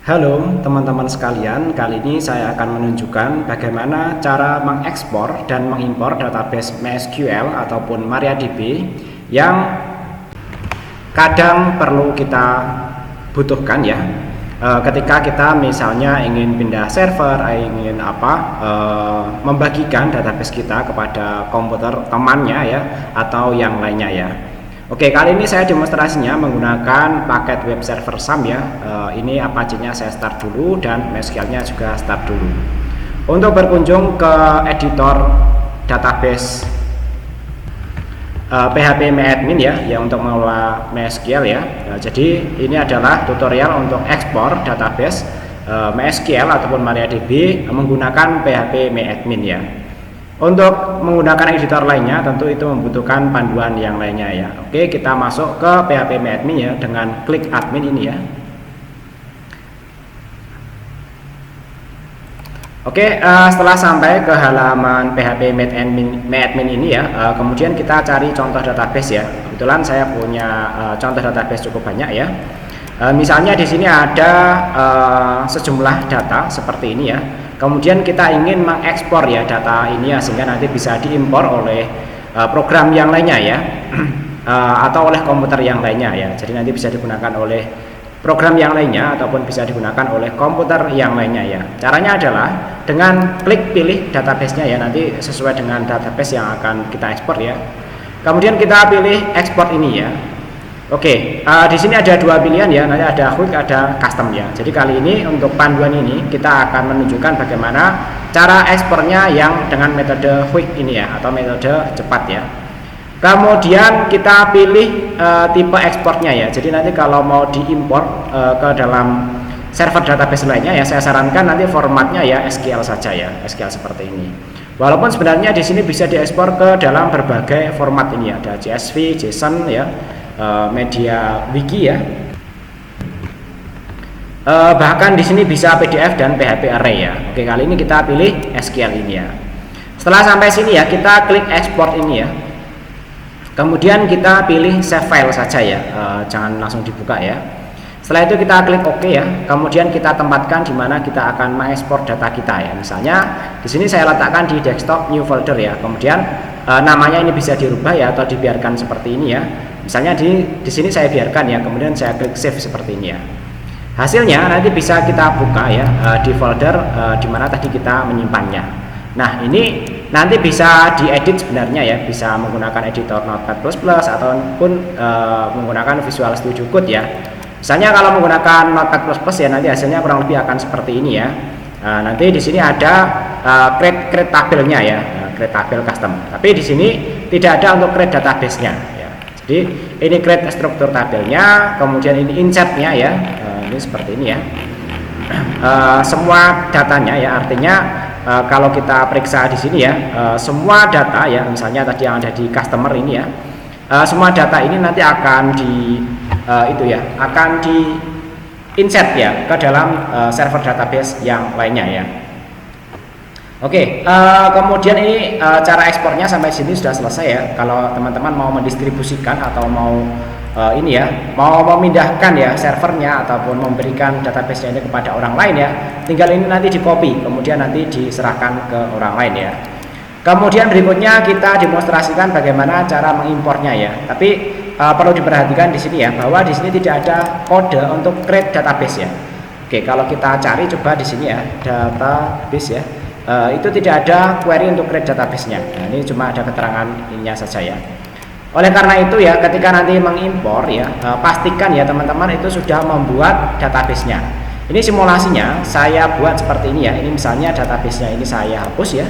Halo teman-teman sekalian, kali ini saya akan menunjukkan bagaimana cara mengekspor dan mengimpor database MySQL ataupun MariaDB yang kadang perlu kita butuhkan ya. Ketika kita misalnya ingin pindah server, ingin membagikan database kita kepada komputer temannya ya, atau yang lainnya ya. Oke, kali ini saya demonstrasinya menggunakan paket web server SAM ya. Ini Apache-nya saya start dulu dan MySQL-nya juga start dulu. Untuk berkunjung ke editor database php-myadmin ya, untuk mengelola MySQL ya. Jadi ini adalah tutorial untuk ekspor database MySQL ataupun MariaDB menggunakan php-myadmin ya. Untuk menggunakan editor lainnya tentu itu membutuhkan panduan yang lainnya ya. Oke, kita masuk ke php-myadmin ya dengan klik admin ini ya. Oke, setelah sampai ke halaman php-myadmin ini ya, kemudian kita cari contoh database ya. Kebetulan saya punya contoh database cukup banyak ya. Misalnya di sini ada sejumlah data seperti ini ya. Kemudian kita ingin mengekspor ya data ini ya, sehingga nanti bisa diimpor oleh program yang lainnya ya, atau oleh komputer yang lainnya ya. Jadi nanti bisa digunakan oleh program yang lainnya ataupun bisa digunakan oleh komputer yang lainnya ya. Caranya adalah dengan klik pilih database-nya ya, nanti sesuai dengan database yang akan kita ekspor ya. Kemudian kita pilih ekspor ini ya. Oke, di sini ada dua pilihan ya, nanti ada quick, ada custom ya. Jadi kali ini untuk panduan ini kita akan menunjukkan bagaimana cara ekspornya yang dengan metode quick ini ya, atau metode cepat ya. Kemudian kita pilih tipe ekspornya ya. Jadi nanti kalau mau diimpor ke dalam server database lainnya ya, saya sarankan nanti formatnya ya SQL saja ya, SQL seperti ini. Walaupun sebenarnya di sini bisa diekspor ke dalam berbagai format ini ya, ada CSV, JSON ya, media wiki ya, bahkan di sini bisa PDF dan PHP array ya. Oke, kali ini kita pilih SQL ini ya. Setelah sampai sini ya, kita klik export ini ya. Kemudian kita pilih save file saja ya, jangan langsung dibuka ya. Setelah itu kita klik OK ya. Kemudian kita tempatkan di mana kita akan mengekspor data kita ya. Misalnya di sini saya letakkan di desktop new folder ya. Kemudian namanya ini bisa dirubah ya, atau dibiarkan seperti ini ya. Misalnya di sini saya biarkan ya, kemudian saya klik save seperti ini ya. Hasilnya nanti bisa kita buka ya, di folder di mana tadi kita menyimpannya. Nah, ini nanti bisa diedit sebenarnya ya, bisa menggunakan editor Notepad++ ataupun menggunakan Visual Studio Code ya. Misalnya kalau menggunakan Notepad++ ya, nanti hasilnya kurang lebih akan seperti ini ya. Nanti di sini ada create tabelnya ya, create tabel custom. Tapi di sini tidak ada untuk create database-nya ya. Jadi ini create struktur tabelnya, kemudian ini insert-nya ya, ini seperti ini ya. Semua datanya ya, artinya kalau kita periksa di sini ya, semua data ya, misalnya tadi yang ada di customer ini ya, semua data ini nanti akan akan di insert ya ke dalam server database yang lainnya ya. Oke, kemudian ini cara ekspornya sampai sini sudah selesai ya. Kalau teman-teman mau mendistribusikan atau mau mau memindahkan ya servernya ataupun memberikan database ini kepada orang lain ya, tinggal ini nanti di copy, kemudian nanti diserahkan ke orang lain ya. Kemudian berikutnya kita demonstrasikan bagaimana cara mengimpornya ya. Tapi perlu diperhatikan di sini ya, bahwa di sini tidak ada kode untuk create database ya. Oke, kalau kita cari coba di sini ya, database ya, itu tidak ada query untuk create database-nya. Nah, ini cuma ada keterangan ininya saja ya. Oleh karena itu ya, ketika nanti mengimpor ya, pastikan ya teman-teman itu sudah membuat database-nya. Ini simulasinya saya buat seperti ini ya. Ini misalnya database-nya ini saya hapus ya.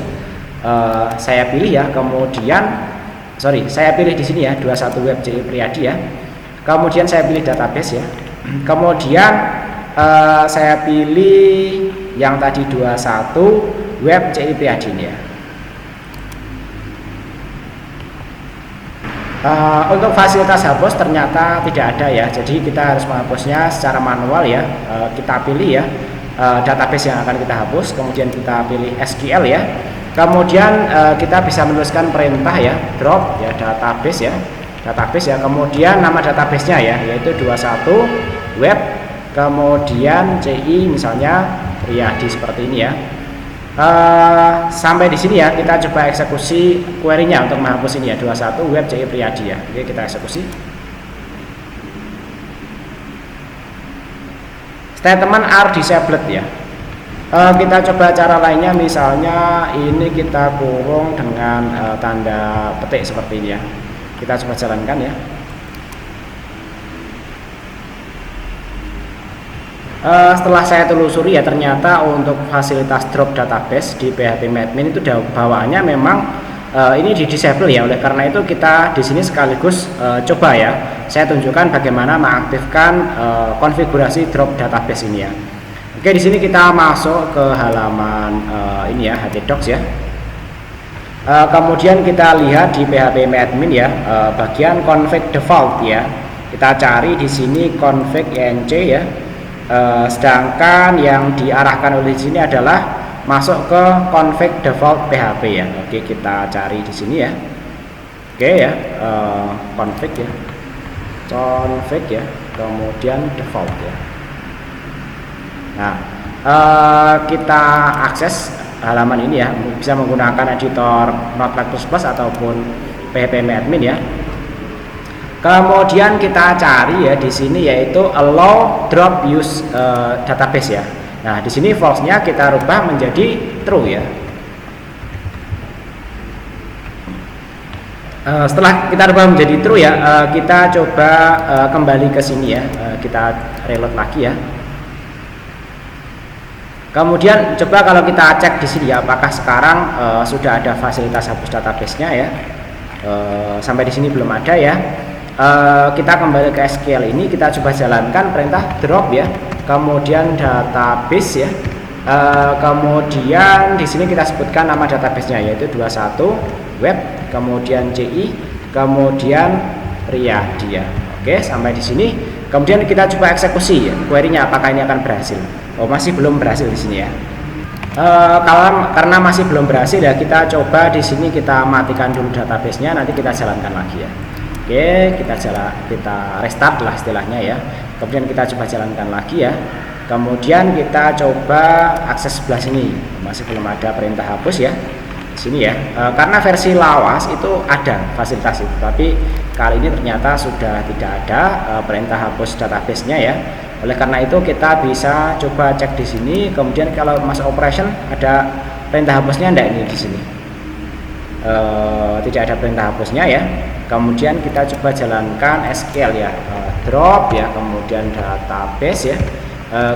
Saya pilih ya, kemudian saya pilih di sini ya 21 web CI Priadi ya. Kemudian saya pilih database ya. Kemudian saya pilih yang tadi 21 web CI Priadi ini ya. Untuk fasilitas hapus ternyata tidak ada ya, jadi kita harus menghapusnya secara manual ya. Kita pilih ya database yang akan kita hapus, kemudian kita pilih SQL ya. Kemudian kita bisa menuliskan perintah ya, drop ya database ya, kemudian nama databasenya ya, yaitu 21 web kemudian CI misalnya Riyadi seperti ini ya. Sampai di sini ya, kita coba eksekusi query-nya untuk menghapus ini ya, 21 web CI Priyadi ya. Oke, kita eksekusi. Statement are disabled ya. Kita coba cara lainnya, misalnya ini kita kurung dengan tanda petik seperti ini ya. Kita coba jalankan ya. Setelah saya telusuri ya, ternyata untuk fasilitas drop database di PHP-MyAdmin itu bawaannya memang ini di disable ya. Oleh karena itu kita di sini sekaligus coba ya, saya tunjukkan bagaimana mengaktifkan konfigurasi drop database ini ya. Oke, di sini kita masuk ke halaman ini ya, htdocs ya. Kemudian kita lihat di PHP-MyAdmin ya, bagian config default ya. Kita cari di sini config enc ya. Sedangkan yang diarahkan oleh sini adalah masuk ke config default PHP ya. Oke, kita cari di sini ya. Oke ya, config ya, config ya, kemudian default ya. Nah, kita akses halaman ini ya, bisa menggunakan editor Notepad++ ataupun PHP-MyAdmin ya. Kemudian kita cari ya di sini yaitu allow drop use database ya. Nah, di sini false-nya kita rubah menjadi true ya. Setelah kita rubah menjadi true ya, kita coba kembali ke sini ya. Kita reload lagi ya. Kemudian coba kalau kita cek di sini ya, apakah sekarang sudah ada fasilitas hapus database-nya ya. Sampai di sini belum ada ya. Kita kembali ke SQL ini, kita coba jalankan perintah drop ya, kemudian database ya, kemudian di sini kita sebutkan nama database-nya yaitu 21 web, kemudian CI, kemudian Riyadi ya. Oke, sampai di sini. Kemudian kita coba eksekusi ya, query-nya apakah ini akan berhasil. Oh, masih belum berhasil di sini ya. Karena masih belum berhasil ya, kita coba di sini kita matikan dulu database-nya, nanti kita jalankan lagi ya. Oke, kita restart lah istilahnya ya. Kemudian kita coba jalankan lagi ya. Kemudian kita coba akses sebelah sini. Masih belum ada perintah hapus ya. Di sini ya. Karena versi lawas itu ada fasilitas itu, tapi kali ini ternyata sudah tidak ada perintah hapus database-nya ya. Oleh karena itu kita bisa coba cek di sini. Kemudian kalau masuk operation ada perintah hapusnya enggak ini di sini. Tidak ada perintah hapusnya ya. Kemudian kita coba jalankan SQL ya, drop ya, kemudian database ya,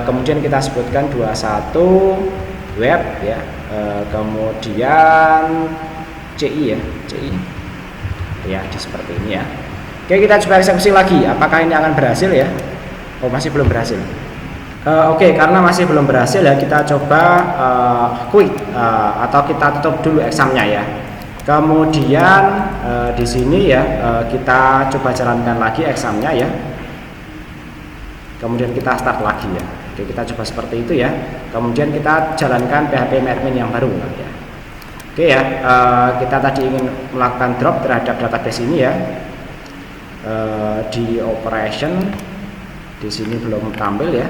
kemudian kita sebutkan 21 web ya, kemudian CI ya, CI ya, seperti ini ya. Oke, kita coba eksekusi lagi, apakah ini akan berhasil ya? Oh, masih belum berhasil. Oke, karena masih belum berhasil ya, kita coba quit atau kita tutup dulu examnya ya. Kemudian di sini ya, kita coba jalankan lagi examnya ya. Kemudian kita start lagi ya. Oke, kita coba seperti itu ya. Kemudian kita jalankan PHP-MyAdmin yang baru ya. Oke ya, kita tadi ingin melakukan drop terhadap database ini ya. Di operation di sini belum tampil ya.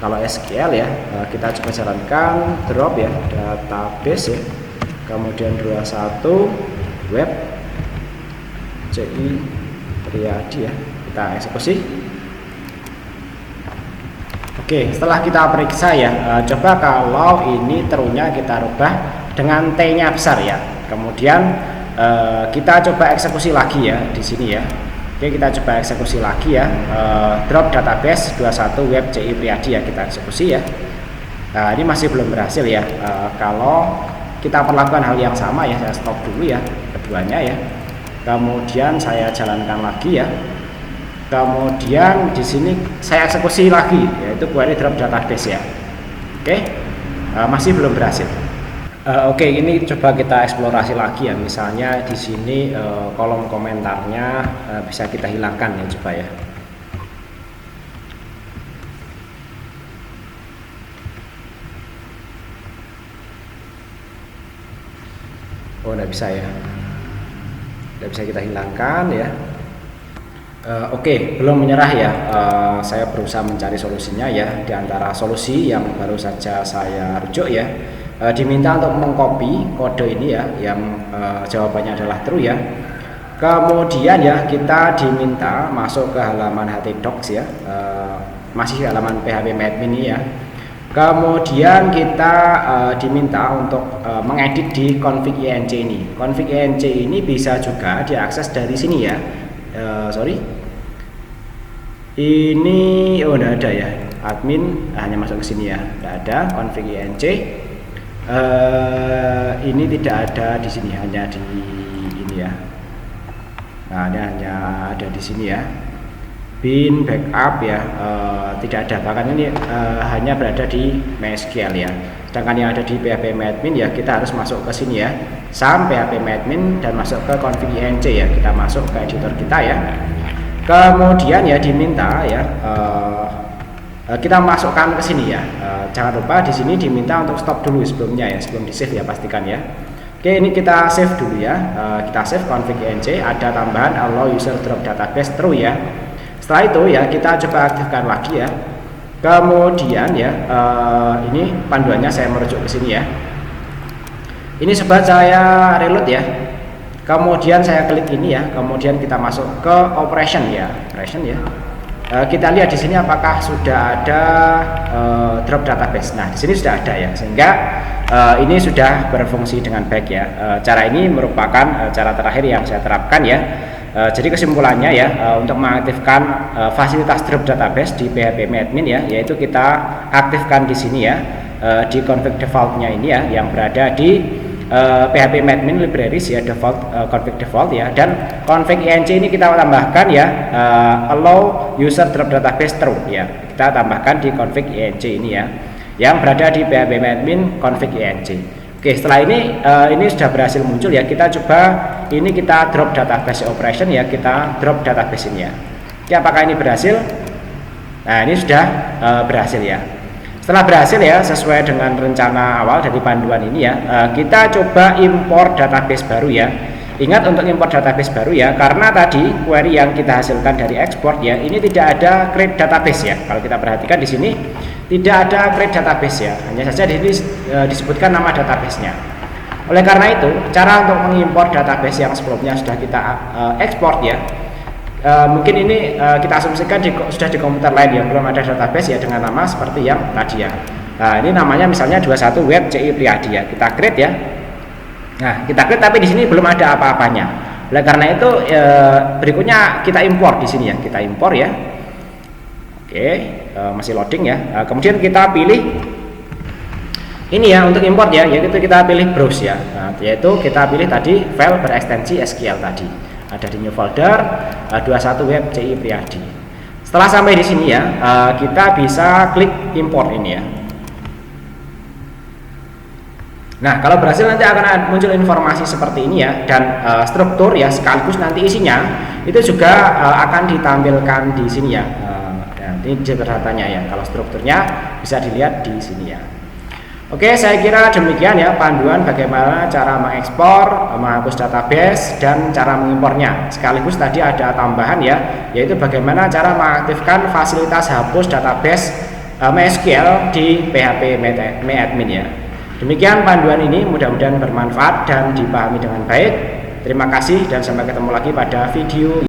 Kalau SQL ya, kita coba jalankan drop ya, database ya. Kemudian 21 web CI Riyadi ya, kita eksekusi. Oke, setelah kita periksa ya, coba kalau ini true-nya kita rubah dengan T-nya besar ya. Kemudian kita coba eksekusi lagi ya di sini ya. Oke, kita coba eksekusi lagi ya, drop database 21 web CI Riyadi ya, kita eksekusi ya. Nah, ini masih belum berhasil ya. Kalau kita perlakukan hal yang sama ya, saya stop dulu ya keduanya ya. Kemudian saya jalankan lagi ya. Kemudian di sini saya eksekusi lagi, yaitu query drop database ya. Oke, masih belum berhasil. Oke, ini coba kita eksplorasi lagi ya. Misalnya di sini kolom komentarnya bisa kita hilangkan ya, coba ya. Oh, tidak bisa ya, tidak bisa kita hilangkan ya. Oke, belum menyerah ya. Saya berusaha mencari solusinya ya. Di antara solusi yang baru saja saya rujuk ya, diminta untuk mengcopy kode ini ya, yang jawabannya adalah true ya. Kemudian ya kita diminta masuk ke halaman htdocs ya, masih halaman php-admin ini ya. Kemudian kita diminta untuk mengedit di config inc ini. Config inc ini bisa juga diakses dari sini ya. Ini enggak ada ya, admin hanya masuk ke sini ya, enggak ada config inc. Ini tidak ada di sini, hanya di ini ya. Nah, ini hanya ada di sini ya. Bin backup ya, tidak ada, bahkan ini hanya berada di MySQL ya. Sedangkan yang ada di php-admin ya kita harus masuk ke sini ya, sampai php-admin dan masuk ke config inc ya, kita masuk ke editor kita ya. Kemudian ya diminta ya kita masukkan ke sini ya. Jangan lupa di sini diminta untuk stop dulu sebelumnya ya, sebelum di save ya, pastikan ya. Oke, ini kita save dulu ya. Kita save config inc, ada tambahan allow user drop database true ya. Setelah itu ya kita coba aktifkan lagi ya. Kemudian ya ini panduannya saya merujuk ke sini ya. Ini sobat saya reload ya. Kemudian saya klik ini ya, kemudian kita masuk ke operation ya, kita lihat di sini apakah sudah ada drop database. Nah, di sini sudah ada ya, sehingga ini sudah berfungsi dengan baik ya. Cara ini merupakan cara terakhir yang saya terapkan ya. Jadi kesimpulannya ya, untuk mengaktifkan fasilitas drop database di php-admin ya, yaitu kita aktifkan di sini ya, di config defaultnya ini ya, yang berada di php-admin libraries ya, default config default ya, dan config inc ini kita tambahkan ya, allow user drop database true ya, kita tambahkan di config inc ini ya, yang berada di php-admin config inc. Oke, setelah ini sudah berhasil muncul ya, kita coba ini, kita drop database operation ya, kita drop database ini ya. Oke, apakah ini berhasil? Nah, ini sudah berhasil ya. Setelah berhasil ya, sesuai dengan rencana awal dari panduan ini ya, kita coba impor database baru ya. Ingat untuk impor database baru ya, karena tadi query yang kita hasilkan dari export ya, ini tidak ada create database ya. Kalau kita perhatikan di sini tidak ada create database ya, hanya saja di sini disebutkan nama databasenya. Oleh karena itu, cara untuk mengimpor database yang sebelumnya sudah kita ekspor ya, mungkin ini kita asumsikan sudah di komputer lain yang belum ada database ya, dengan nama seperti yang tadi ya. Nah, ini namanya misalnya 21 web CI Priadi ya, kita create ya. Nah, kita create tapi di sini belum ada apa-apanya. Oleh karena itu berikutnya kita impor di sini ya, kita impor ya. Oke, masih loading ya. Kemudian kita pilih ini ya untuk import ya, yaitu kita pilih browse ya. Nah, yaitu kita pilih tadi file berekstensi SQL tadi. Ada di new folder 21 web CI Priadi. Setelah sampai di sini ya, kita bisa klik import ini ya. Nah, kalau berhasil nanti akan muncul informasi seperti ini ya, dan struktur ya sekaligus nanti isinya itu juga akan ditampilkan di sini ya. Ini datanya ya, kalau strukturnya bisa dilihat di sini ya. Oke, saya kira demikian ya panduan bagaimana cara mengekspor, menghapus database, dan cara mengimpornya. Sekaligus tadi ada tambahan ya, yaitu bagaimana cara mengaktifkan fasilitas hapus database MySQL di php-admin ya. Demikian panduan ini, mudah-mudahan bermanfaat dan dipahami dengan baik. Terima kasih dan sampai ketemu lagi pada video